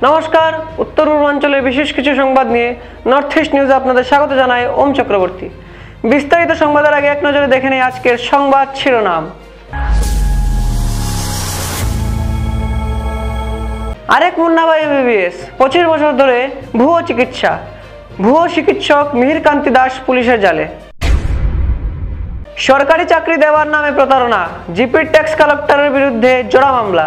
নমস্কার, উত্তর পূর্বাঞ্চলের বিশেষ কিছু সংবাদ নিয়ে নর্থ ইস্ট নিউজে আপনাদের স্বাগত জানাই ওম চক্রবর্তী। বিস্তারিত সংবাদের আগে এক নজরে দেখে নেই আজকের সংবাদ শিরোনাম। আরেক মুন্নাভাই এমবিবিএস, 25 বছর ধরে ভুয়ো চিকিৎসা। ভুয়ো চিকিৎসক মিহির কান্তি দাস পুলিশের জালে। সরকারি চাকরি দেওয়ার নামে প্রতারণা, জিপির ট্যাক্স কালেক্টরের বিরুদ্ধে জোড়া মামলা।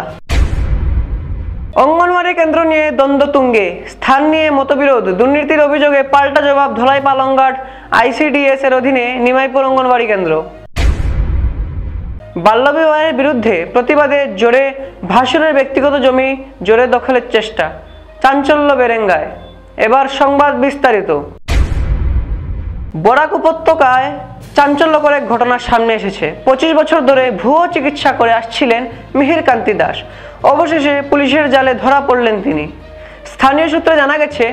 অঙ্গনওয়াড়ি কেন্দ্র নিয়ে দ্বন্দ্ব তুঙ্গে, স্থান নিয়ে মতবিরোধ, দুর্নীতির অভিযোগে পাল্টা জবাব ধলাই পালংঘাট আইসিডিএস এর অধীনে নিমাইপুর অঙ্গনওয়াড়ি কেন্দ্র। বাল্যবিবাহের বিরুদ্ধে প্রতিবাদে জোরে ভাসুরের ব্যক্তিগত জমি জোরে দখলের চেষ্টা, চাঞ্চল্য বেরেঙ্গায়। এবার সংবাদ বিস্তারিত। বরাক উপত্যকায় চাঞ্চল্যকর এক ঘটনার সামনে এসেছে। 25 বছর ধরে ভুয়ো চিকিৎসা করে আসছিলেন মিহির কান্তি দাস। অবশেষে পুলিশের জালে ধরা পড়লেন তিনি। স্থানীয় সূত্রে জানা গেছে,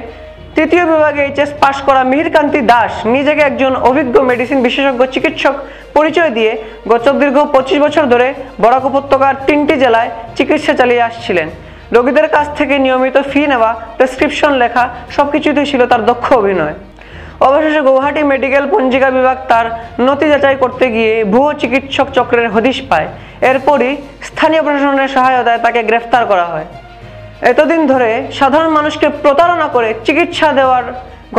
তৃতীয় বিভাগে এইচএস পাশ করা মিহির কান্তি দাস নিজেকে একজন অভিজ্ঞ মেডিসিন বিশেষজ্ঞ চিকিৎসক পরিচয় দিয়ে গত দীর্ঘ 25 বছর ধরে বরাক উপত্যকার 3টি জেলায় চিকিৎসা চালিয়ে আসছিলেন। রোগীদের কাছ থেকে নিয়মিত ফি নেওয়া, প্রেসক্রিপশন লেখা, সবকিছুতেই ছিল তার দক্ষ অভিনয়। অবশেষে গৌহাটি মেডিকেল পঞ্জিকা বিভাগ তার নথি যাচাই করতে গিয়ে ভুয়ো চিকিৎসক চক্রের হদিশ পায়। এরপরই স্থানীয় প্রশাসনের সহায়তায় তাকে গ্রেফতার করা হয়। এতদিন ধরে সাধারণ মানুষকে প্রতারণা করে চিকিৎসা দেওয়ার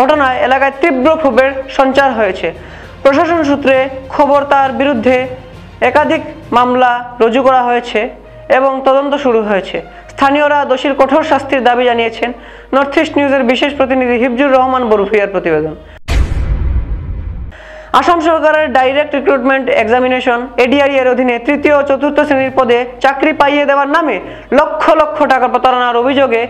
ঘটনায় এলাকায় তীব্র ক্ষোভের সঞ্চার হয়েছে। প্রশাসন সূত্রে খবর, তার বিরুদ্ধে একাধিক মামলা রুজু করা হয়েছে এবং তদন্ত শুরু হয়েছে। স্থানীয়রা দোষীর কঠোর শাস্তির দাবি জানিয়েছেন। নর্থ ইস্ট নিউজের বিশেষ প্রতিনিধি হিফজুর রহমান বরুফিয়ার প্রতিবেদন। আসাম সরকারের ডাইরেক্ট রিক্রুটমেন্ট এক্সামিনেশন এডিআরই এর অধীনে তৃতীয় ও চতুর্থ শ্রেণীর পদে চাকরি পাইয়ে দেওয়ার নামে লক্ষ লক্ষ টাকা প্রতারণার অভিযোগে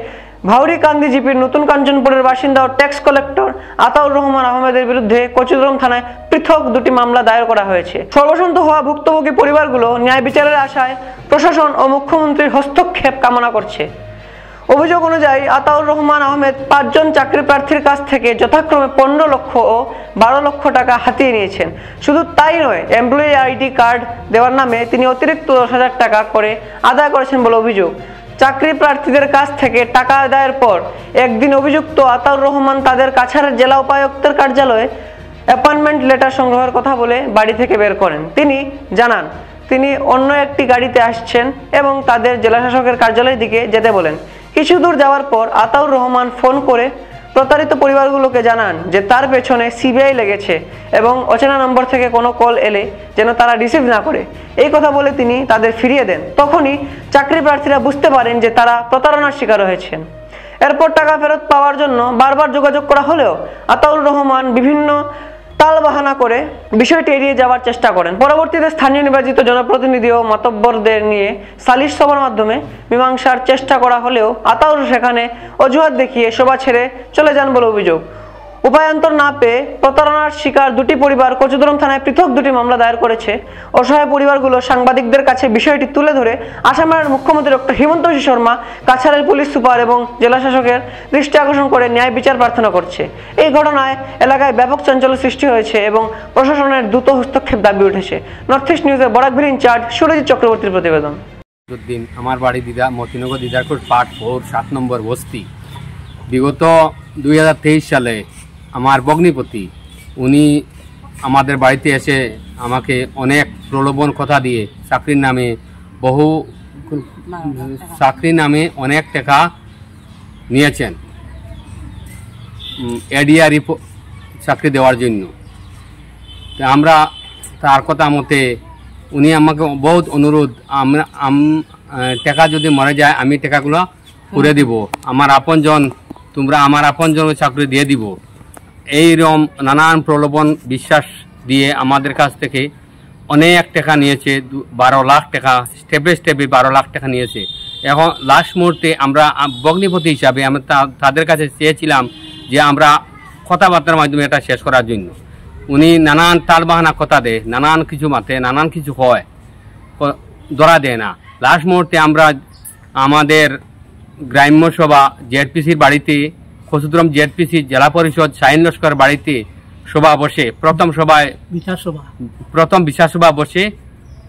ভাউরিকান্দি জিপির নতুন কাঞ্চনপুরের বাসিন্দা ও ট্যাক্স কালেক্টর আতাউর রহমান আহমেদের বিরুদ্ধে কচুদরম থানায় পৃথক 2টি মামলা দায়ের করা হয়েছে। সর্বসন্ত হওয়া ভুক্তভোগী পরিবারগুলো ন্যায় বিচারের আশায় প্রশাসন ও মুখ্যমন্ত্রীর হস্তক্ষেপ কামনা করছে। অভিযোগ অনুযায়ী আতাউর রহমান আহমেদ 5 জন চাকরি প্রার্থীর কাছ থেকে যথাক্রমে 15 লক্ষ ও 12 লক্ষ টাকা হাতিয়ে নিয়েছেন। শুধু তাই নয়, এমপ্লয়ি আইডি কার্ড দেওয়ার নামে তিনি অতিরিক্ত 10,000 টাকা করে আদায় করেছেন বলে অভিযোগ। চাকরি প্রার্থীদের কাছ থেকে টাকা আদায়ের পর একদিন অভিযুক্ত আতাউর রহমান তাদের কাছাড়ের জেলা উপায়ুক্তের কার্যালয়ে অ্যাপয়েন্টমেন্ট লেটার সংগ্রহের কথা বলে বাড়ি থেকে বের করেন। তিনি জানান তিনি অন্য একটি গাড়িতে আসছেন এবং তাদের জেলাশাসকের কার্যালয়ের দিকে যেতে বলেন। কিছু দূর যাওয়ার পর আতাউর রহমান ফোন করে প্রতারিত পরিবারগুলোকে জানান যে তার পেছনে সিবিআই লেগেছে এবং অচেনা নম্বর থেকে কোনো কল এলে যেন তারা রিসিভ না করে। এই কথা বলে তিনি তাদের ফিরিয়ে দেন। তখনই চাকরি প্রার্থীরা বুঝতে পারেন যে তারা প্রতারণার শিকার হয়েছেন। এরপর টাকা ফেরত পাওয়ার জন্য বারবার যোগাযোগ করা হলেও আতাউর রহমান বিভিন্ন তালবাহানা করে বিষয়টি এড়িয়ে যাওয়ার চেষ্টা করেন। পরবর্তীতে স্থানীয় নির্বাচিত জনপ্রতিনিধি ও মাতব্বরদের নিয়ে সালিশ সভার মাধ্যমে মীমাংসার চেষ্টা করা হলেও আতাউর সেখানে অজুহাত দেখিয়ে সভা ছেড়ে চলে যান বলে অভিযোগ। উপায়ান্তর না পেয়ে প্রতারণার শিকার 2টি পরিবার কচুদরম থানায় পৃথক 2টি মামলা দায়ের করেছে। অসহায় পরিবারগুলো সাংবাদিকদের কাছে বিষয়টি তুলে ধরে আসামের মুখ্যমন্ত্রী ডক্টর হিমন্ত বিশ্ব শর্মা, কাছাড়ের পুলিশ সুপার এবং জেলাশাসকের দৃষ্টি আকর্ষণ করে ন্যায় বিচার প্রার্থনা করছে। এই ঘটনায় এলাকায় ব্যাপক চাঞ্চল্য সৃষ্টি হয়েছে এবং প্রশাসনের দ্রুত হস্তক্ষেপ দাবি উঠেছে। নর্থ ইস্ট নিউজের বরাকভিল ইনচার্জ সুরজিৎ চক্রবর্তীর প্রতিবেদন। আমার বাড়ি মতিনগর দিদারপুর পার্ট 4 7 নম্বর বস্তি। বিগত 2023 সালে আমার ভগ্নিপতি উনি আমাদের বাড়িতে এসে আমাকে অনেক প্রলোভন কথা দিয়ে চাকরির নামে অনেক টাকা নিয়েছেন এডিআরই চাকরি দেওয়ার জন্য। আমরা তার কথা মতে উনি আমাকে বহুত অনুরোধ, টাকা যদি মরে যায় আমি টাকাগুলো করে দিব, আমার আপনজন তোমরা আমার আপনজন চাকরি দিয়ে দিব। এইরকম নানান প্রলোভন বিশ্বাস দিয়ে আমাদের কাছ থেকে অনেক টাকা নিয়েছে। 12 লাখ টাকা স্টেপে স্টেপে 12 লাখ টাকা নিয়েছে। এখন লাস্ট মুহূর্তে আমরা ভগ্নিপতি হিসাবে আমরা তাদের কাছে চেয়েছিলাম যে আমরা কথাবার্তার মাধ্যমে এটা শেষ করার জন্য। উনি নানান তালবাহানা কথা দেয়, নানান কিছু মাথে নানান কিছু হয়, ধরা দেয় না। লাস্ট মুহূর্তে আমরা আমাদের গ্রাম্য সভা জেডপিসির বাড়িতে, কচুদরম জেডপিসি জেলা পরিষদ শাহিন লস্কর বাড়িতে সভা বসে, প্রথম বিচার সভা বসে।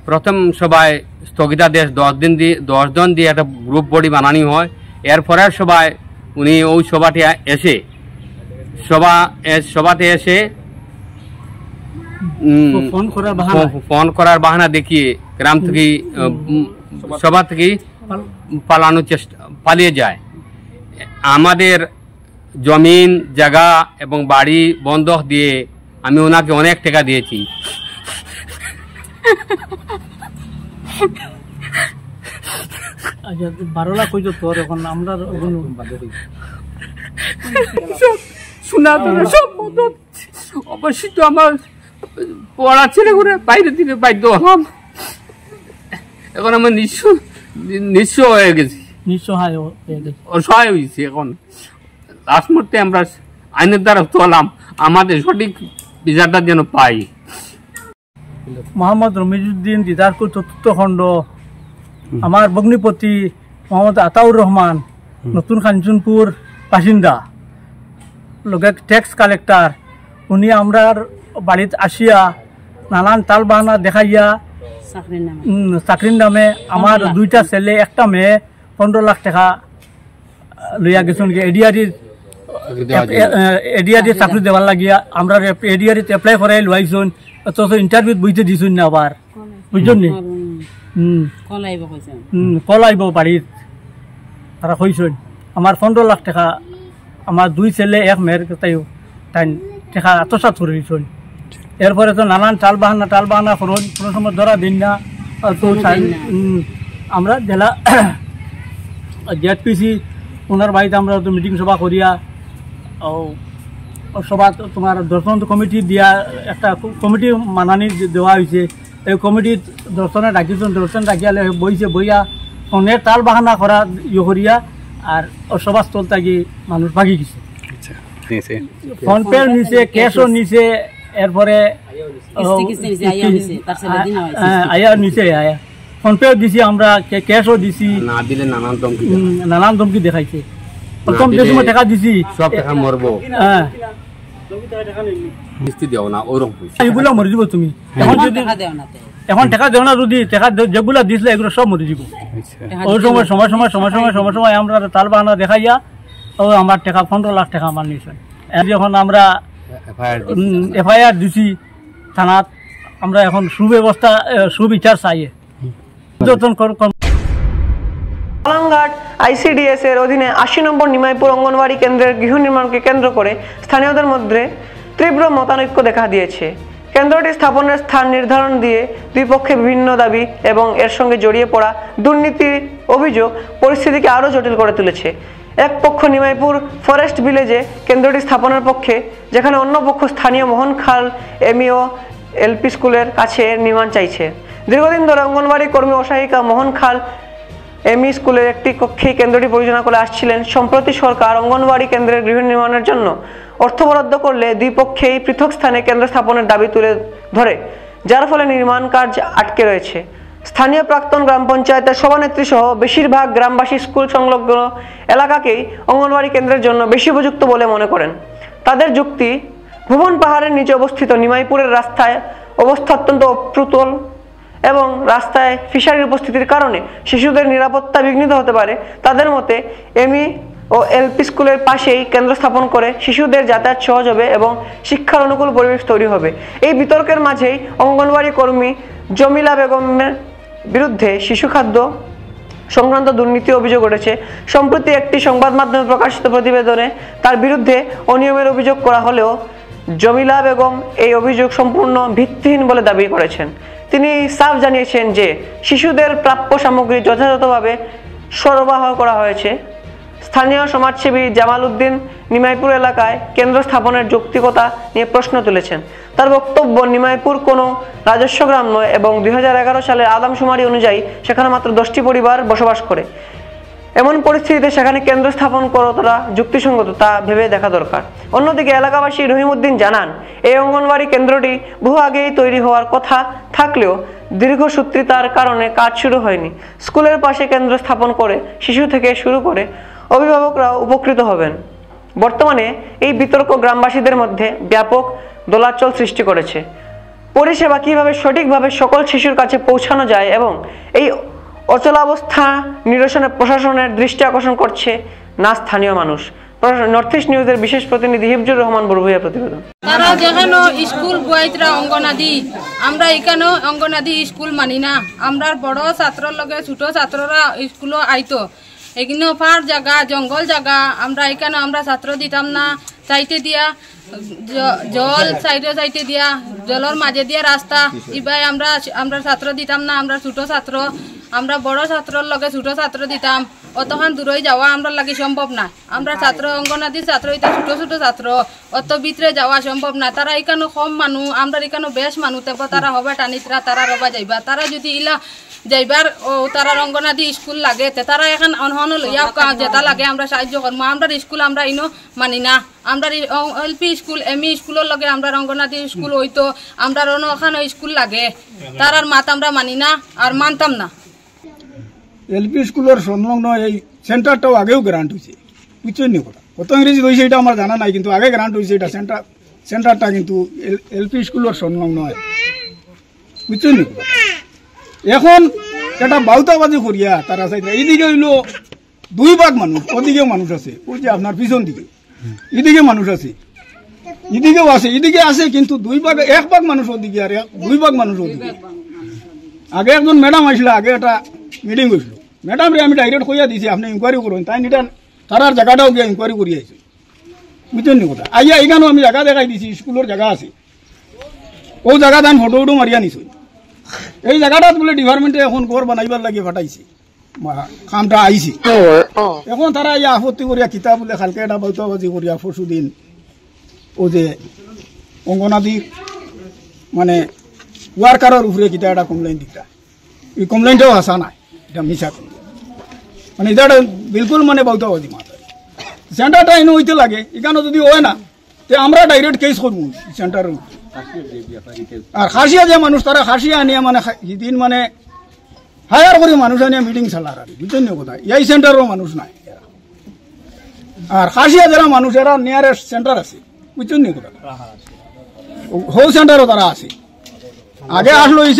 প্রথম সভায় স্থগিতাদেশ 10 জন দিয়ে একটা গ্রুপ বডি বানানো হয়। এরপরের সভায় উনি ওই সভাতে এসে ফোন করার বাহানা দেখিয়ে গ্রাম থেকে সভা থেকে পালিয়ে যায়। আমাদের জমিন জায়গা এবং বাড়ি বন্ধক দিয়ে আমি ওনাকে অনেক টাকা দিয়েছি। অবশ্যই তো আমার পড়া ছেলে করে বাইরে দিতে বাধ্য হলাম। এখন আমার নিঃস্ব হয়ে গেছি, অসহায় হয়েছি। এখন লাস্ট মুহূর্তে আমরা আইনের দ্বারা চলাম, আমাদের সঠিক বিচারটা যেন পাই। মোহাম্মদ রমিজউদ্দিন দিদারপুর চতুর্থ খণ্ড, আমার ভগ্নিপতি মোহাম্মদ আতাউর রহমান, নতুন কাঞ্চনপুর বাসিন্দা, লগে ট্যাক্স কালেক্টর। উনি আমরার বাড়িতে আসিয়া নানান তাল বাহানা দেখাইয়া চাকরির নামে আমার 2টা ছেলে 1টা মেয়ে 15 লাখ টাকা লইয়া গেছেন। এডিআরির চাকরি দেওয়ার লাগিয়া আমরা এডিআরিত এপ্লাই করাই লইছুন, অথচ ইন্টারভিউ বইতে দিছুন না আবার, বুঝছেন নি? কল আইব বাড়িত তারা কইছেন। আমার 15 লাখ টাকা, আমার 2 ছেলে 1 মেয়ের তাই টাকা আত্মসাৎ করে দিচ্ছেন। এরপরে তো নানান টাল বাহানা করুন, কোনো সময় ধরা দিন না। তো আমরা জেলা জেডপিসি ওনার বাড়িতে আমরা তো মিটিং সভা করিয়া সভা তোমার দর্শন কমিটি দিয়া একটা কমিটি মানানি দেওয়া হয়েছে। এই কমিটির দর্শনে ডাকিছেন, দর্শন ডাকিয়ালে বইয়া অনেক টাল বাহানা করা করিয়া আর সভাস্থল থাকি মানুষ ভাগি গেছে। ফোনপে নিছে, ক্যাশও নিছে, এরপরে আয়া নিছে, আয়া ফোনপেও দিছি, আমরা ক্যাশও দিছি, নানান ধমকি দেখাইছে। প্রথম যে সময় টাকা দিছি সব টাকা মরবো, এগুলো মরে যাব তুমি। এখন টাকা দেও না, যদি টাকা যেগুলো দিছিলে এগুলো সব মরে যাব। ওই সময় আমরা তাল বাহানা দেখাইয়া ও আমার টাকা 15 লাখ টাকা আমার নিয়েছে। যখন আমরা এফআইআর দিছি থানাত, আমরা এখন সুব্যবস্থা সুবিচার চাই। পালাংঘাট আইসিডিএস এর অধীনে 80 নম্বর নিমাইপুর অঙ্গনওয়াড়ি কেন্দ্রের গৃহ নির্মাণকে কেন্দ্র করে স্থানীয়দের মধ্যে তীব্র মতানৈক্য দেখা দিয়েছে। কেন্দ্রটি স্থাপনের স্থান নির্ধারণ দিয়ে দুই পক্ষে বিভিন্ন দাবি এবং এর সঙ্গে জড়িয়ে পড়া দুর্নীতির অভিযোগ পরিস্থিতিকে আরও জটিল করে তুলেছে। এক পক্ষ নিমাইপুর ফরেস্ট ভিলেজে কেন্দ্রটি স্থাপনের পক্ষে, যেখানে অন্য পক্ষ স্থানীয় মোহনখাল এমইও এলপি স্কুলের কাছে নির্মাণ চাইছে। দীর্ঘদিন ধরে অঙ্গনওয়াড়ি কর্মী ও সহায়িকা মোহনখাল এমই স্কুলের একটি কক্ষেই কেন্দ্রটি পরিচালনা করে আসছিলেন। সম্প্রতি সরকার অঙ্গনওয়াড়ি কেন্দ্রের গৃহ নির্মাণের জন্য অর্থ বরাদ্দ করলে দুই পক্ষেই পৃথক স্থানে কেন্দ্র স্থাপনের দাবি তুলে ধরে, যার ফলে নির্মাণ কাজ আটকে রয়েছে। স্থানীয় প্রাক্তন গ্রাম পঞ্চায়েতের সভানেত্রী সহ বেশিরভাগ গ্রামবাসী স্কুল সংলগ্ন এলাকাকেই অঙ্গনওয়াড়ি কেন্দ্রের জন্য বেশি উপযুক্ত বলে মনে করেন। তাদের যুক্তি, ভুবন পাহাড়ের নিচে অবস্থিত নিমাইপুরের রাস্তায় অবস্থা অত্যন্ত অপ্রতুল এবং রাস্তায় ফিশারির উপস্থিতির কারণে শিশুদের নিরাপত্তা বিঘ্নিত হতে পারে। তাদের মতে এমই ও এলপি স্কুলের পাশেই কেন্দ্র স্থাপন করে শিশুদের যাতায়াত সহজ হবে এবং শিক্ষার অনুকূল পরিবেশ তৈরি হবে। এই বিতর্কের মাঝেই অঙ্গনওয়াড়ি কর্মী জমিলা বেগমের বিরুদ্ধে শিশু খাদ্য সংক্রান্ত দুর্নীতি অভিযোগ উঠেছে। সম্প্রতি একটি সংবাদ মাধ্যমে প্রকাশিত প্রতিবেদনে তার বিরুদ্ধে অনিয়মের অভিযোগ করা হলেও জমিলা বেগম এই অভিযোগ সম্পূর্ণ ভিত্তিহীন বলে দাবি করেছেন। তিনি সাফ জানিয়েছেন যে শিশুদের প্রাপ্য সামগ্রী যথাযথভাবে সরবরাহ করা হয়েছে। স্থানীয় সমাজসেবী জামাল উদ্দিন নিমাইপুর এলাকায় কেন্দ্র স্থাপনের যৌক্তিকতা নিয়ে প্রশ্ন তুলেছেন। তার বক্তব্য, নিমাইপুর কোনো রাজস্ব গ্রাম নয় এবং 2011 সালের আদমশুমারি অনুযায়ী সেখানে মাত্র 10টি পরিবার বসবাস করে। এমন পরিস্থিতিতে সেখানে কেন্দ্র স্থাপন কতটা যুক্তিসঙ্গত তা ভেবে দেখা দরকার। অন্যদিকে এলাকাবাসী রহিমউদ্দিন জানান, এই অঙ্গনওয়াড়ি কেন্দ্রটি বহু আগেই তৈরি হওয়ার কথা থাকলেও দীর্ঘসূত্রিতার কারণে কাজ শুরু হয়নি। স্কুলের পাশে কেন্দ্র স্থাপন করে শিশু থেকে শুরু করে অভিভাবকরাও উপকৃত হবেন। বর্তমানে এই বিতর্ক গ্রামবাসীদের মধ্যে ব্যাপক দোলাচল সৃষ্টি করেছে। পরিষেবা কিভাবে সঠিকভাবে সকল শিশুর কাছে পৌঁছানো যায় এবং এই অচলাবস্থা নিরসনে প্রশাসনের দৃষ্টি আকর্ষণ করছে না স্থানীয় মানুষ। নর্থ ইস্ট নিউজের বিশেষ প্রতিনিধি হিফজুর রহমান বড়ভূইয়া প্রতিবেদন। তারা যেখানে স্কুল বইতরা অঙ্গনাদি, আমরা এখানে অঙ্গনাদি স্কুল মানি না। আমরা বড় ছাত্রর লগে ছোট ছাত্ররা স্কুলও আইতো, এখানে পাহাড় জায়গা জঙ্গল জায়গা, আমরা এখানে আমরা ছাত্র দিতাম না। চাইতে দিয়া জল চাইতে দিয়া জলের মাঝে দিয়া রাস্তা, এবার আমরা ছাত্র দিতাম না। আমরা ছোট ছাত্র, আমরা বড় ছাত্রর লগে ছোট ছাত্র দিতাম, অতখান দূরে যাওয়া আমরা লাগে সম্ভব না। আমরা ছাত্র অঙ্গনাদির ছাত্র, এটা ছোট ছোট ছাত্র, অত ভিতরে যাওয়া সম্ভব না। তারা এখানে কম মানুষ, আমরা এখানে বেশ মানুষ, তারপর তারা হবে টানিতরা, তারা রবা যাইবা। তারা যদি ইলা যাইবার তারা অঙ্গনাদি স্কুল লাগে, তারা এখন অনহন লইয়া যেটা লাগে আমরা সাহায্য করবো। আমরা স্কুল আমরা ইনো মানি না। আমরা এলপি স্কুল এমই স্কুলের লগে আমরা অঙ্গনাদি স্কুল হইতো, আমরা ওখানে স্কুল লাগে, তারার মাত আমরা মানি না আর মানতাম না। এলপি স্কুলের সংলগ্ন এই সেন্টারটাও আগেও গ্রান্ট হয়েছে, বুঝছেন নি কথা কত ইংরেজি হয়েছে এটা আমার জানা নাই, কিন্তু আগে গ্রান্ট হয়েছে এটা সেন্টারটা কিন্তু এলপি স্কুলের সংলগ্ন হয়, বুঝছেন নি কথা। এখন এটা বাউতাবাজি করিয়া তারা চাইতে এইদিকে হইল 2 ভাগ মানুষ, ওদিকেও মানুষ আছে, ওই যে আপনার পিছন দিকে এদিকে মানুষ আছে, এদিকেও আছে, এদিকে আছে, কিন্তু 1 ভাগ মানুষ ওদিকে আর 2 ভাগ মানুষ ওদিকে। আগে একজন ম্যাডাম আসলে, আগে একটা মিটিং হয়েছিল, ম্যাডাম রে আমি ডাইরেক্ট কইয়া দিছি আপনি ইনকোয়ারি করুন, তাই নিটা তারার জায়গাটাও গিয়ে ইনকোয়ারি করিয়া আইছি, বুঝছেন নি কথা। আইয়া এখানেও আমি জায়গা দেখাই দিছি, স্কুলের জায়গা আছে, ও জায়গাতে আমি ফটো উটো মারিয়া নিছি। এই জায়গাটাত বলে ডিপার্টমেন্টে এখন ঘর বানাইবার লাগে ফাটাইছে, কামটা আইছে। এখন তারা ইয়া আপত্তি করিয়া কিতাব বলে খালকে এটা বৈতবাজি করিয়া পরশু দিন ও যে অঙ্গনাদি মানে ওয়ার্কারের উপরে কিতা একটা কমপ্লেন দিতা, এই কমপ্লেনটাও আসা নাই, এটা মিশা মানে এটা বিলকুল মানে বৈতবাজি মাথা। সেন্টারটা এনে হইতে লাগে, এখানে যদি হয় না তে আমরা ডাইরেক্ট কেস করবো সেন্টারের। আর খাসিয়া যে মানুষ, তারা খাসিয়া আনিয়া মানে সেদিন মানে হায়ার করে মানুষ আনিয়া মিটিং চালার আর, বুঝছেন কোথায় এই সেন্টারেরও মানুষ নাই। আর খাসিয়া যারা মানুষ এরা নিয়ারেস্ট সেন্টার আছে, বুঝছেন নি কোথায় হোল সেন্টারও তারা আছে। আগে আসলো এই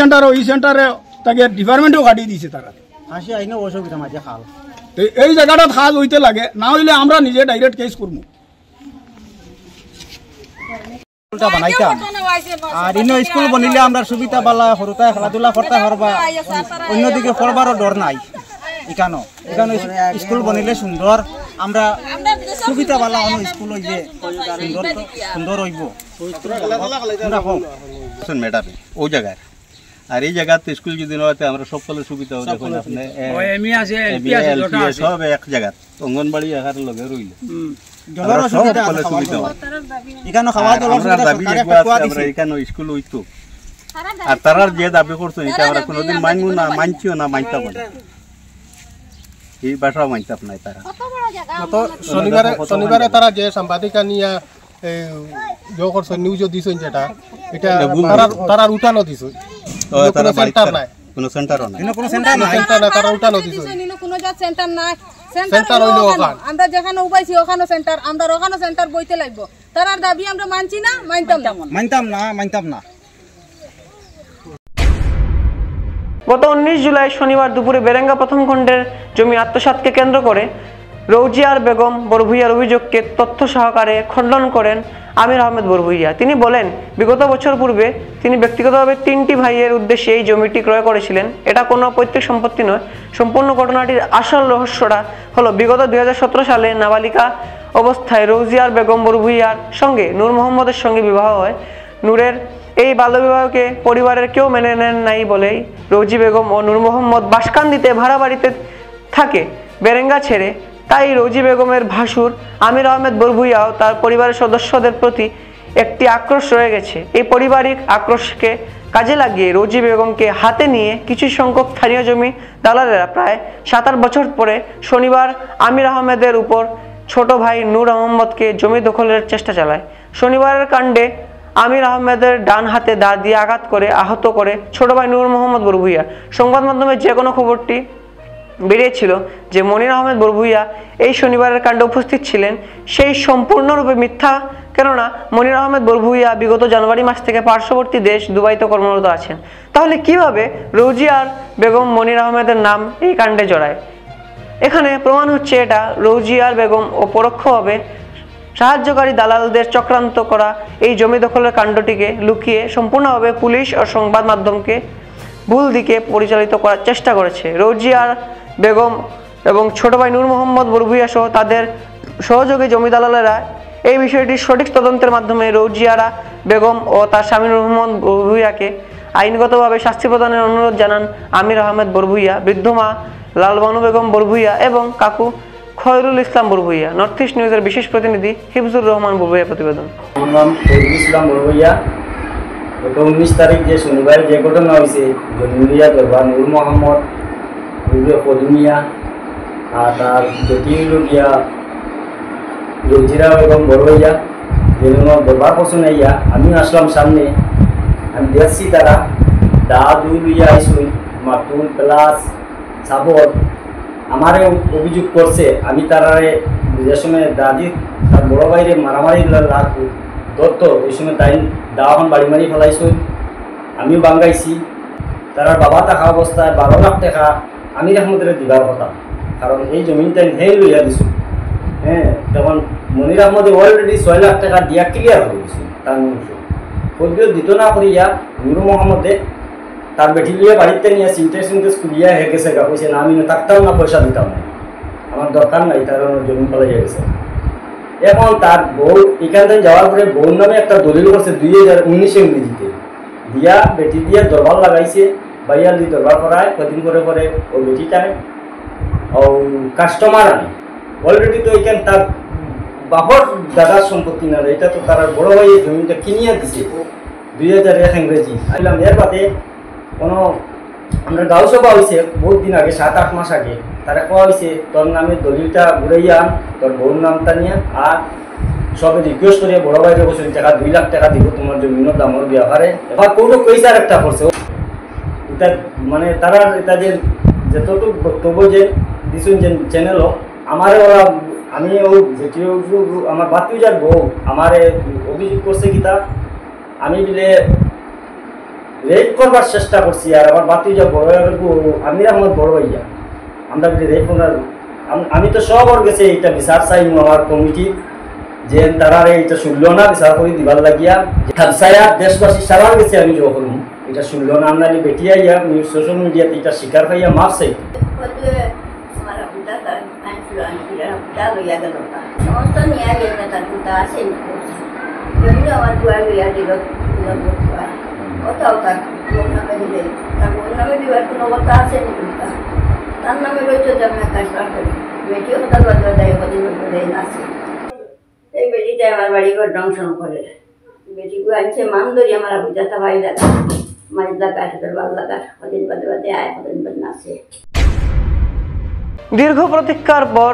সেন্টারে তাকে ডিপার্টমেন্টও কাটিয়ে দিয়েছে তারা। এই জায়গাটা খাজ হইতে লাগে, না হইলে আমরা নিজে ডাইরেক্ট কেস করবো। বানাইতাম আর ইনো স্কুল বনিলে আমরা সুবিধা পালা, সরুতায় খেলাধুলা করতে পারবা, অন্যদিকে পড়বারও ডর নাই। এখানে স্কুল বনিলে সুন্দর, আমরা সুবিধা পালা, অন্য স্কুল হই যে সুন্দর হইব ম্যাডাম ওই জায়গায়। আর এই জায়গাতে স্কুল যদি নয় আমরা সকলের সুবিধা দেখুন, আপনি সব এক জায়গায় অঙ্গনবাড়ি এখানে লগে রইল, স্কুল হইতো। আর তারা যে দাবি করতো এটা আমরা কোনোদিন মানবো না, মানছিও না, মানতাম না, এই বাসাও মানতাম নাই। তারা শনিবারে তারা যে সাংবাদিকা নিয়ে নিউজও দিছ, যেটা এটা তারা উঠানো দিছ, সেন্টার নাই, কোনো সেন্টারও নাই, তারা উঠানো দিছ, কোনো সেন্টার নাই। আমরা যেখানে উপাইছি ওখানে সেন্টার, আমরা ওখানে সেন্টার বইতে লাগবো। তার দাবি আমরা মানছি না, মানতাম না। গত 19 জুলাই শনিবার দুপুরে বেরেঙ্গা প্রথম খণ্ডের জমি আত্মসাৎকে কেন্দ্র করে রৌজিয়ার বেগম বড়ভূইয়ার অভিযোগকে তথ্য সহকারে খণ্ডন করেন আমির আহমেদ বড়ভূইয়া। তিনি বলেন, বিগত বছর পূর্বে তিনি ব্যক্তিগতভাবে 3টি ভাইয়ের উদ্দেশ্যে এই জমিটি ক্রয় করেছিলেন। এটা কোনো পৈতৃক সম্পত্তি নয়। সম্পূর্ণ ঘটনাটির আসল রহস্যটা হলো, বিগত 2017 সালে নাবালিকা অবস্থায় রৌজিয়ার বেগম বড়ভূইয়ার সঙ্গে নূর মোহাম্মদের সঙ্গে বিবাহ হয়। নূরের এই বাল্যবিবাহকে পরিবারের কেউ মেনে নেন নাই বলেই রৌজি বেগম ও নূর মোহাম্মদ বাসকান্দিতে ভাড়া বাড়িতে থাকে বেরেঙ্গা ছেড়ে। তাই রৌজি বেগমের ভাসুর আমির আহমেদ বড়ভূইয়াও তার পরিবারের সদস্যদের প্রতি একটি আক্রোশ রয়ে গেছে। এই পারিবারিক আক্রোশকে কাজে লাগিয়ে রৌজি বেগমকে হাতে নিয়ে কিছু সংখ্যক স্থানীয় জমি দালালেরা প্রায় 7-8 বছর পরে শনিবার আমির আহমেদের উপর ছোট ভাই নূর মোহাম্মদকে জমি দখলের চেষ্টা চালায়। শনিবারের কাণ্ডে আমির আহমেদের ডান হাতে দা দিয়ে আঘাত করে আহত করে ছোট ভাই নূর মোহাম্মদ বড়ভূইয়া। সংবাদ মাধ্যমে যে কোনো খবরটি বেরিয়েছিল যে মনির আহমেদ বড়ভূইয়া এই শনিবারের কাণ্ডে উপস্থিত ছিলেন, সেই সম্পূর্ণরূপে মিথ্যা। কেননা মনির আহমেদ বড়ভূইয়া বিগত জানুয়ারি মাস থেকে পার্শ্ববর্তী দেশ দুবাইতে কর্মরত আছেন। তাহলে কিভাবে রৌজিয়ার বেগম মনির আহমেদের নাম এই কাণ্ডে জড়ায়? এখানে প্রমাণ হচ্ছে এটা রৌজিয়ার বেগম ও পরোক্ষভাবে সাহায্যকারী দালালদের চক্রান্ত করা এই জমি দখলের কাণ্ডটিকে লুকিয়ে সম্পূর্ণভাবে পুলিশ ও সংবাদ মাধ্যমকে ভুল দিকে পরিচালিত করার চেষ্টা করেছে। রৌজিয়ার বেগম এবং ছোট ভাই নূর মোহাম্মদ বরভুইয়া সহ তাদের সহযোগী জমি দালালেরা এই বিষয়টির সঠিক তদন্তের মাধ্যমে রৌজিয়ারা বেগম ও তার স্বামী নূর মোহাম্মদ বরভুইয়াকে আইনগতভাবে শাস্তি প্রদানের অনুরোধ জানান আমির আহমেদ বরভুইয়া, বৃদ্ধ মা লালবানু বেগম বরভুইয়া এবং কাকু খয়রুল ইসলাম বরভুইয়া। নর্থ ইস্ট নিউজের বিশেষ প্রতিনিধি হিফজুর রহমান বরভুইয়া প্রতিবেদন। আমার নাম খয়রুল ইসলাম বরভুইয়া। গত 19 তারিখ যে শনিবার যে ঘটনা হয়েছে জমিয়া দরবার নূর মোহাম্মদ পদুমিয়া আর তার বেটি গিয়া রোজিরা বেগম বরভুইয়া যে দরবার পছন্দ আইয়া আমি আসলাম সামনে, আমি দেখছি তারা দা দুই লইয়া আইসুন মাটুল প্লাস সাবর আমারে অভিযোগ করছে আমি তারারে যে সময় দাদি তার বড় ভাইরে মারামারি ধরত ওই সময় তাই দাওয়ান বাড়ি মারি ফেলাইছুন, আমিও বাঙ্গাইছি। তারা বাবা থাকা অবস্থায় 12 লাখ টাকা আমির আহমদের দিবার কথা, কারণ এই জমিনটা হেই লইয়া দিছুন। হ্যাঁ, তখন মনির আহমদে অলরেডি 6 লাখ টাকা দিয়া ক্লিয়ার হয়ে গেছে। তার পদ্য দিত না করিয়া নূর মোহাম্মদে তার বেটি লিয়ে বাড়িতে নিয়ে সিনটেক্স খুলিয়া হয়ে গেছে গা, কইছে না আমি থাকতাম না, পয়সা দিতাম না, আমার দরকার নাই, তার জমি পালাই গেছে। এখন তার বউ এখান থেকে যাওয়ার পরে বউর নামে একটা দলিল করছে 2019 ইংরেজিতে দিয়া বেটি দিয়ে দরবার লাগাইছে, বাইয়াল দিয়ে দরবার করায় কদিন করে পরে ওই বেটিটায় ও কাস্টমার আনে অলরেডি। তো এখানে তার বাপর দাদার সম্পত্তি না, এটা তো তার বড় ভাই জমিটা কিনিয়া দিছে 2001 ইংরেজি। আসলাম এর বাদে কোনো আমরা গাঁও সভা হয়েছে বহুত দিন আগে, 7-8 মাস আগে, তারা কোয়া হয়েছে তোর নামে দলিলটা ঘুরাইয়া তোর বউর নামটা নিয়ে আর সবে রিকোয়েস্ট করিয়া বড় ভাইকে বলছেন টাকা 2 লাখ টাকা দিব তোমার জমিনের দামর ব্যবহারে। এবার কোনো পয়সা একটা করছে এটা, মানে তারা এটা যে যতটুকু বক্তব্য যে দিছুন যে চ্যানেলও আমারে ওরা আমি ও যেটিও আমার বাতিজার বউ আমারে অভিযোগ করছে কি তা আমি বিলে রেপ করবার চেষ্টা করছি, আর আমার বাতিজা বড় আমির আহমদ বড় ভাইয়া আমরা বিলে রেপ করার আমি তো সব ওর গেছে এইটা বিচার চাই আমার কমিটি যে তারা এইটা শুনল না, বিচার করে দিবার লাগিয়া খালসায়া দেশবাসী সারার গেছে আমি যখন এটা শুনল না, আমরা বেটিয়া ইয়া সোশ্যাল মিডিয়াতে এটা শিকার পাইয়া মারছে। কোথাও তার বোন নামে দিলে তার বোন নামে দেওয়ার কোনো কথা আছে নাকি? তার নামে রয়েছে যে আমরা ট্রান্সফার করি, বেটিও কথা বলতে দেয় কদিন দেয় আছে। এই বেটিটা আমার বাড়ি ঘর দংশন করে, বেটিগুলো আনছে মান ধরি আমার বুঝাতে ভাই লাগা মাছ লাগা তোর ভাল লাগা কদিন বাদে বাদে আয় কদিন বাদে নাচে। দীর্ঘ প্রতীক্ষার পর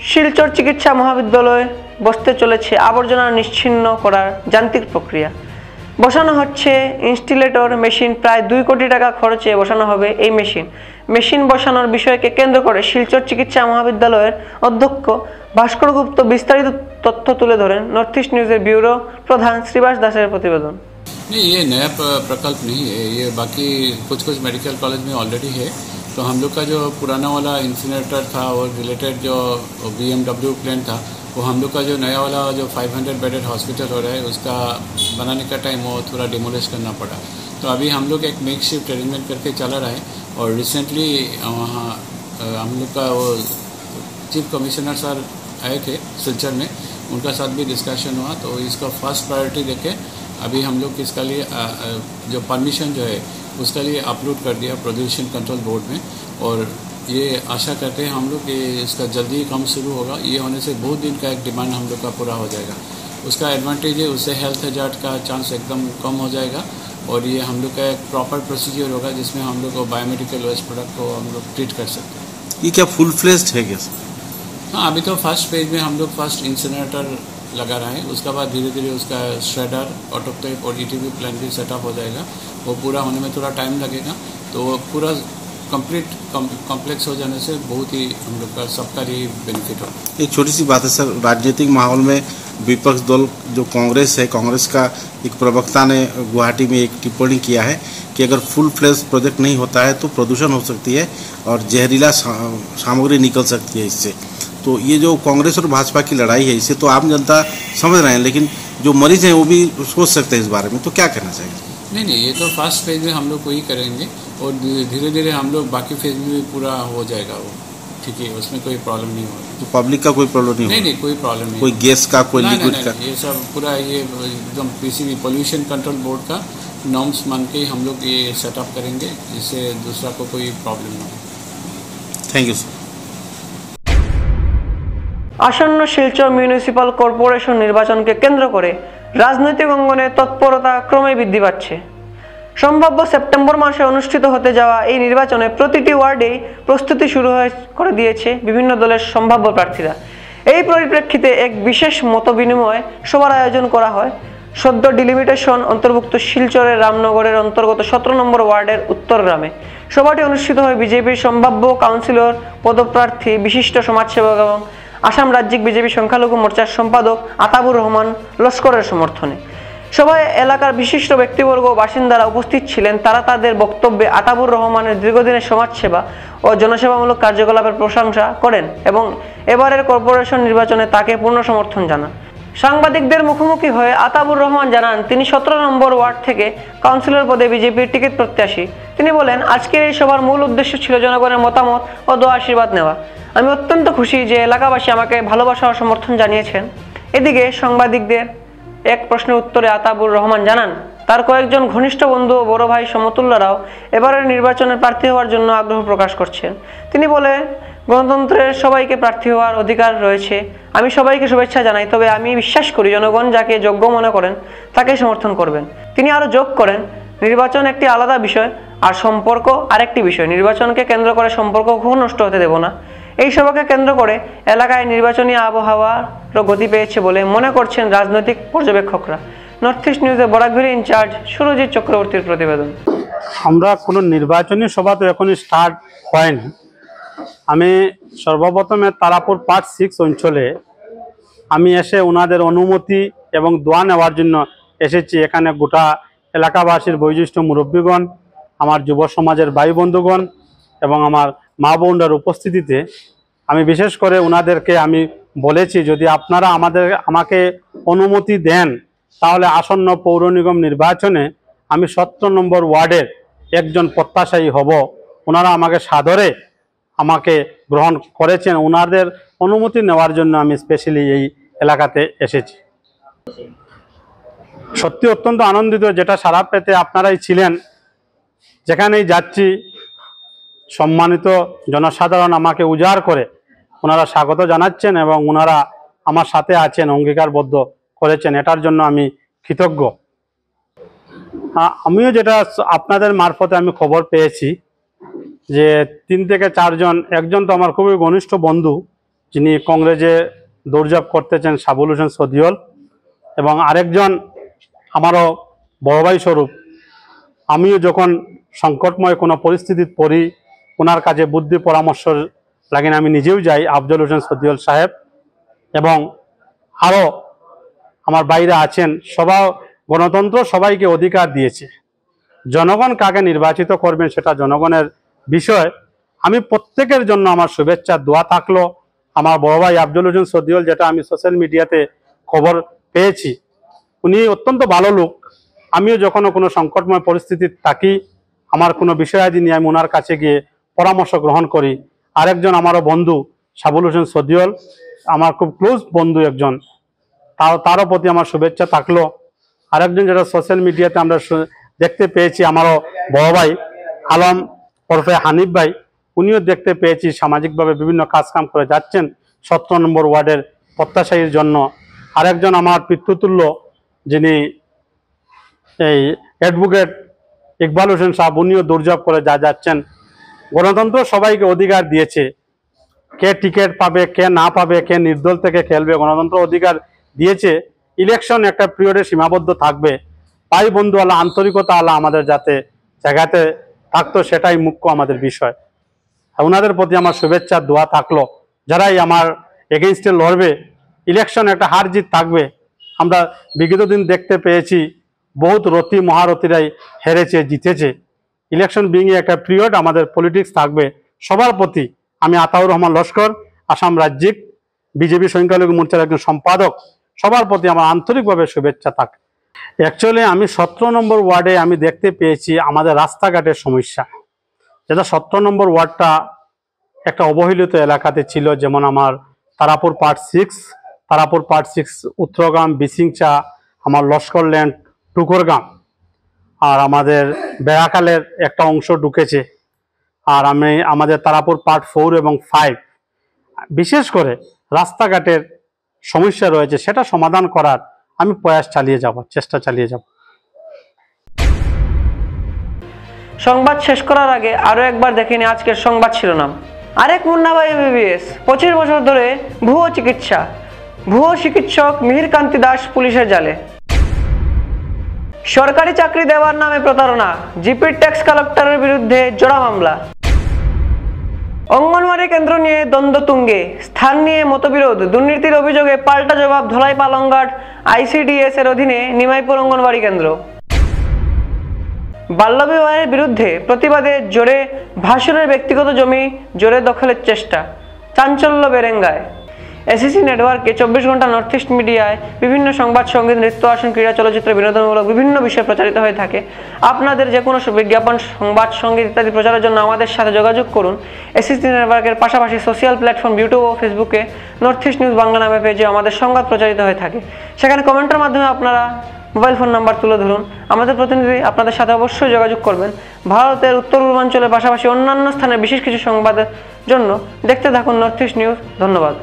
শিলচর চিকিৎসা মহাবিদ্যালয়ে বসতে চলেছে আবর্জনা নিশ্চিহ্ন করার যান্ত্রিক প্রক্রিয়া। বসানো হচ্ছে ইনস্টিলেটর মেশিন, প্রায় 2 কোটি টাকা খরচে বসানো হবে এই মেশিন বসানোর বিষয়কে কেন্দ্র করে শিলচর চিকিৎসা মহাবিদ্যালয়ের অধ্যক্ষ ভাস্কর গুপ্ত বিস্তারিত তথ্য তুলে ধরেন। নর্থ ইস্ট নিউজের ব্যুরো প্রধান শ্রীবাস দাসের প্রতিবেদন। नहीं, ये नया प्रकल्प नहीं है, ये बाकी कुछ मेडिकल कॉलेज में ऑलरेडी है। तो हम लोग का जो पुराना वाला इंसिनरेटर था और रिलेटेड जो BMW प्लांट था, वो हम लोग का जो नया वाला जो 500 बेडेड हॉस्पिटल हो रहा है उसका बनाने का टाइम वो थोड़ा डिमोलिश करना पड़ा। तो अभी हम लोग एक मेक शिफ्ट अरेंजमेंट करके चला रहा है। और रिसेंटली वहाँ हम लोग का वो चीफ कमिश्नर सर आए थे सिलचर में, उनका साथ भी डिस्कशन हुआ। तो इसका फर्स्ट प्रायोरिटी देके अभी हम लोग इसका लिए जो परमिशन जो है उसका लिए अपलोड कर दिया प्रदूषण कंट्रोल बोर्ड में। और ये आशा करते हैं हम लोग कि इसका जल्दी काम शुरू होगा। ये होने से बहुत दिन का एक डिमांड हम लोग का पूरा हो जाएगा। उसका एडवांटेज है, उससे हेल्थ हजार्ड का चांस एकदम कम हो जाएगा। और ये हम लोग का एक प्रॉपर प्रोसीजर होगा जिसमें हम लोग को बायोमेडिकल वेस्ट प्रोडक्ट को हम लोग ट्रीट कर सकते हैं। ये क्या फुल फ्लेज्ड है क्या? हाँ, अभी तो फर्स्ट फेज में हम लोग फर्स्ट इंसिनरेटर लगा रहे हैं, उसके बाद धीरे धीरे उसका श्रेडर, ऑटोक्लेव और ETV प्लांट भी सेटअप हो जाएगा। वो पूरा होने में थोड़ा टाइम लगेगा। तो वो पूरा कंप्लीट कॉम्प्लेक्स हो जाने से बहुत ही हम लोग का सबका लिए बेनिफिट होगा। एक छोटी सी बात है सर, राजनीतिक माहौल में विपक्ष दल जो कांग्रेस है, कांग्रेस का एक प्रवक्ता ने गुवाहाटी में एक टिप्पणी किया है कि अगर फुल फ्लेज प्रोजेक्ट नहीं होता है तो प्रदूषण हो सकती है और जहरीला सामग्री निकल सकती है इससे। तो ये जो कांग्रेस और भाजपा की लड़ाई है इसे तो आम जनता समझ रहे हैं, लेकिन जो मरीज हैं वो भी सोच सकते हैं इस बारे में, तो क्या कहना चाहिए? नहीं, ये तो फर्स्ट फेज में हम लोग वही करेंगे और धीरे धीरे हम लोग बाकी फेज में भी पूरा हो जाएगा वो, ठीक है, उसमें कोई प्रॉब्लम नहीं होगा। तो पब्लिक का कोई प्रॉब्लम नहीं कोई प्रॉब्लम नहीं, कोई गैस का, कोई लिक्विड का, ये सब पूरा ये एकदम पीसीबी पोल्यूशन कंट्रोल बोर्ड का नॉर्म्स मान के हम लोग ये सेटअप करेंगे, जिससे दूसरा को कोई प्रॉब्लम ना हो। Thank you sir. আসন্ন শিলচর মিউনিসিপাল কর্পোরেশন নির্বাচনকে কেন্দ্র করে রাজনৈতিক অঙ্গনে তৎপরতা ক্রমে বৃদ্ধি পাচ্ছে। সম্ভাব্য সেপ্টেম্বর মাসে অনুষ্ঠিত হতে যাওয়া এই নির্বাচনে প্রতিটি ওয়ার্ডেই প্রস্তুতি শুরু করে দিয়েছে বিভিন্ন দলের সম্ভাব্য প্রার্থীরা। এই পরিপ্রেক্ষিতে এক বিশেষ মতবিনিময় সভার আয়োজন করা হয় সদ্য ডিলিমিটেশন অন্তর্ভুক্ত শিলচরের রামনগরের অন্তর্গত 17 নম্বর ওয়ার্ডের উত্তর গ্রামে। সভাটি অনুষ্ঠিত হয় বিজেপির সম্ভাব্য কাউন্সিলর পদপ্রার্থী বিশিষ্ট সমাজসেবক এবং আসাম রাজ্যিক বিজেপি সংখ্যালঘু মোর্চার সম্পাদক আতাবুর রহমান লস্করের সমর্থনে। সভায় এলাকার বিশিষ্ট ব্যক্তিবর্গ ও বাসিন্দারা উপস্থিত ছিলেন। তারা তাদের বক্তব্যে আতাবুর রহমানের দীর্ঘদিনের সমাজসেবা ও জনসেবামূলক কার্যকলাপের প্রশংসা করেন এবং এবারের কর্পোরেশন নির্বাচনে তাকে পূর্ণ সমর্থন জানান। সাংবাদিকদের মুখোমুখি হয়ে আতাবুর রহমান জানান তিনি 17 নম্বর ওয়ার্ড থেকে কাউন্সিলর পদে বিজেপির টিকিট প্রত্যাশী। তিনি বলেন, আজকের এই সভার মূল উদ্দেশ্য ছিল জনগণের মতামত ও দোয়া আশীর্বাদ নেওয়া। আমি অত্যন্ত খুশি যে এলাকাবাসী আমাকে ভালোবাসা ও সমর্থন জানিয়েছেন। এদিকে সাংবাদিকদের এক প্রশ্নের উত্তরে আতাবুর রহমান জানান তার কয়েকজন ঘনিষ্ঠ বন্ধু ও বড় ভাই সমতুল্যরাও এবারের নির্বাচনে প্রার্থী হওয়ার জন্য আগ্রহ প্রকাশ করছেন। তিনি বলেন, গণতন্ত্রের সবাইকে প্রার্থী হওয়ার অধিকার রয়েছে। আমি সবাইকে শুভেচ্ছা জানাই, তবে আমি বিশ্বাস করি জনগণ যাকে যোগ্য মনে করেন তাকে সমর্থন করবেন। তিনি আরও যোগ করেন, নির্বাচন একটি আলাদা বিষয় আর সম্পর্ক আরেকটি বিষয়। নির্বাচনকে কেন্দ্র করে সম্পর্ক কখনো নষ্ট হতে দেব না। এই সভাকে কেন্দ্র করে এলাকায় নির্বাচনী আবহাওয়ার গতি পেয়েছে বলে মনে করছেন রাজনৈতিক পর্যবেক্ষকরা। নর্থ ইস্ট নিউজের বরাকভেলি ইনচার্জ সুরজিৎ চক্রবর্তীর প্রতিবেদন। আমরা কোনো নির্বাচনী সভা তো এখনই স্টার্ট হয়নি। আমি সর্বপ্রথমে তারাপুর পার্ট 6 অঞ্চলে আমি এসে ওনাদের অনুমতি এবং দোয়া নেওয়ার জন্য এসেছি। এখানে গোটা এলাকাবাসীর বয়োজ্যেষ্ঠ মুরব্বীগণ, আমার যুব সমাজের ভাই বন্ধুগণ এবং আমার মা বোনদের উপস্থিতিতে আমি বিশেষ করে ওনাদেরকে আমি বলেছি যদি আপনারা আমাকে অনুমতি দেন তাহলে আসন্ন পৌর নিগম নির্বাচনে আমি 17 নম্বর ওয়ার্ডের একজন প্রত্যাশী হব। ওনারা আমাকে সাদরে আমাকে গ্রহণ করেছেন। ওনাদের অনুমতি নেওয়ার জন্য আমি স্পেশালি এই এলাকাতে এসেছি। সত্যি অত্যন্ত আনন্দিত, যেটা সারা পেতে আপনারাই ছিলেন। যেখানেই যাচ্ছি সম্মানিত জনসাধারণ আমাকে উজাড় করে ওনারা স্বাগত জানাচ্ছেন এবং ওনারা আমার সাথে আছেন, অঙ্গীকারবদ্ধ করেছেন। এটার জন্য আমি কৃতজ্ঞ। আমিও যেটা আপনাদের মারফতে আমি খবর পেয়েছি যে 3 থেকে 4 জন, একজন তো আমার খুবই ঘনিষ্ঠ বন্ধু যিনি কংগ্রেসে দৌড়ঝাঁপ করতেছেন, সাবুল হোসেন সদিওল, এবং আরেকজন আমারও বড় ভাই স্বরূপ। আমিও যখন সংকটময় কোনো পরিস্থিতিতে পড়ি ওনার কাছে বুদ্ধি পরামর্শ লাগে আমি নিজেও যাই, আফজল হোসেন সদিওল সাহেব এবং আরও আমার বাইরে আছেন। সবাই গণতন্ত্র সবাইকে অধিকার দিয়েছে। জনগণ কাকে নির্বাচিত করবেন সেটা জনগণের বিষয়। আমি প্রত্যেকের জন্য আমার শুভেচ্ছা দোয়া থাকলো। আমার বড় ভাই আফজল হোসেন সদিওল, যেটা আমি সোশ্যাল মিডিয়াতে খবর পেয়েছি, উনি অত্যন্ত ভালো লোক। আমিও যখন কোনো সংকটময় পরিস্থিতি থাকি আমার কোনো বিষয়াদি নিয়ে আমি ওনার কাছে গিয়ে পরামর্শ গ্রহণ করি। আরেকজন আমারও বন্ধু সাবুল হোসেন সদিওল, আমার খুব ক্লোজ বন্ধু একজন, তারও প্রতি আমার শুভেচ্ছা থাকলো। আরেকজন যেটা সোশ্যাল মিডিয়াতে আমরা দেখতে পেয়েছি আমারও বড় ভাই আলম ওরফে হানিফ ভাই, উনিও দেখতে পেয়েছি সামাজিকভাবে বিভিন্ন কাজকাম করে যাচ্ছেন 17 নম্বর ওয়ার্ডের প্রত্যাশীর জন্য। আরেকজন আমার পিতৃতুল্য যিনি এই অ্যাডভোকেট ইকবাল হোসেন সাহেব, উনিও দৌড়ঝাঁপ করে যাচ্ছেন। গণতন্ত্র সবাইকে অধিকার দিয়েছে, কে টিকিট পাবে কে না পাবে, কে নির্দল থেকে খেলবে, গণতন্ত্র অধিকার দিয়েছে। ইলেকশন একটা পিরিয়ডে সীমাবদ্ধ থাকবে। ভাই বন্ধু আল্লাহ, আন্তরিকতা আল্লাহ আমাদের যাতে জায়গাতে থাকতো সেটাই মুখ্য আমাদের বিষয়। ওনাদের প্রতি আমার শুভেচ্ছা দোয়া থাকলো। যারাই আমার এগেইনস্টে লড়বে ইলেকশন একটা হার জিত থাকবে। আমরা বিগত দিন দেখতে পেয়েছি বহুত রতি মহারথীরাই হেরেছে, জিতেছে। ইলেকশন বিং একটা পিরিয়ড, আমাদের পলিটিক্স থাকবে। সবার প্রতি আমি আতাউর রহমান লস্কর, আসাম রাজ্যিক বিজেপি সংখ্যালঘু মোর্চার একজন সম্পাদক, সবার প্রতি আমার আন্তরিকভাবে শুভেচ্ছা থাকে। অ্যাকচুয়ালি আমি 17 নম্বর ওয়ার্ডে আমি দেখতে পেয়েছি আমাদের রাস্তাঘাটের সমস্যা, যেটা 17 নম্বর ওয়ার্ডটা একটা অবহেলিত এলাকাতে ছিল। যেমন আমার তারাপুর পার্ট 6, উত্তরগ্রাম, বিসিংচা, আমার লস্করল্যান্ড, টুকরগাম, আর আমাদের বেড়াখালের একটা অংশ ঢুকেছে। আর আমাদের তারাপুর পার্ট 4 এবং 5 বিশেষ করে রাস্তাঘাটের সমস্যা রয়েছে, সেটা সমাধান করার আমি প্রয়াস চালিয়ে যাব, চেষ্টা চালিয়ে যাব। সংবাদ শেষ করার আগে আরো একবার দেখে নিই আজকের সংবাদ শিরোনাম। আরেক মুন্নাভাই MBBS 25 বছর ধরে ভুয়ো চিকিৎসক মিহির কান্তি দাস পুলিশের জালে। সরকারি চাকরি দেওয়ার নামে প্রতারণা, জিপির ট্যাক্স কালেক্টরের বিরুদ্ধে জোড়া মামলা। অঙ্গনওয়াড়ি কেন্দ্র নিয়ে দ্বন্দ্ব তুঙ্গে, স্থান নিয়ে মতবিরোধ, দুর্নীতির অভিযোগে পাল্টা জবাব ধলাই পালংঘাট ICDS এর অধীনে নিমাইপুর অঙ্গনওয়াড়ি কেন্দ্র। বাল্যবিবাহের বিরুদ্ধে প্রতিবাদে জোরে ভাসুরের ব্যক্তিগত জমি জোরে দখলের চেষ্টা, চাঞ্চল্য বেরেঙ্গায়। SEC নেটওয়ার্কে 24 ঘন্টা নর্থ ইস্ট মিডিয়ায় বিভিন্ন সংবাদ, সঙ্গীত, নৃত্য, আসন, ক্রীড়া, চলচ্চিত্র, বিনোদনমূলক বিভিন্ন বিষয় প্রচারিত হয়ে থাকে। আপনাদের যে কোনো বিজ্ঞাপন, সংবাদ, সঙ্গীত ইত্যাদি প্রচারের জন্য আমাদের সাথে যোগাযোগ করুন। SEC নেটওয়ার্কের পাশাপাশি সোশ্যাল প্ল্যাটফর্ম ইউটিউব ও ফেসবুকে নর্থ ইস্ট নিউজ বাংলা নামে পেজে আমাদের সংবাদ প্রচারিত হয়ে থাকে। সেখানে কমেন্টের মাধ্যমে আপনারা মোবাইল ফোন নাম্বার তুলে ধরুন। আমাদের প্রতিনিধি আপনাদের সাথে অবশ্যই যোগাযোগ করবেন। ভারতের উত্তর পূর্বাঞ্চলের পাশাপাশি অন্যান্য স্থানের বিশেষ কিছু সংবাদের জন্য দেখতে থাকুন নর্থ ইস্ট নিউজ। ধন্যবাদ।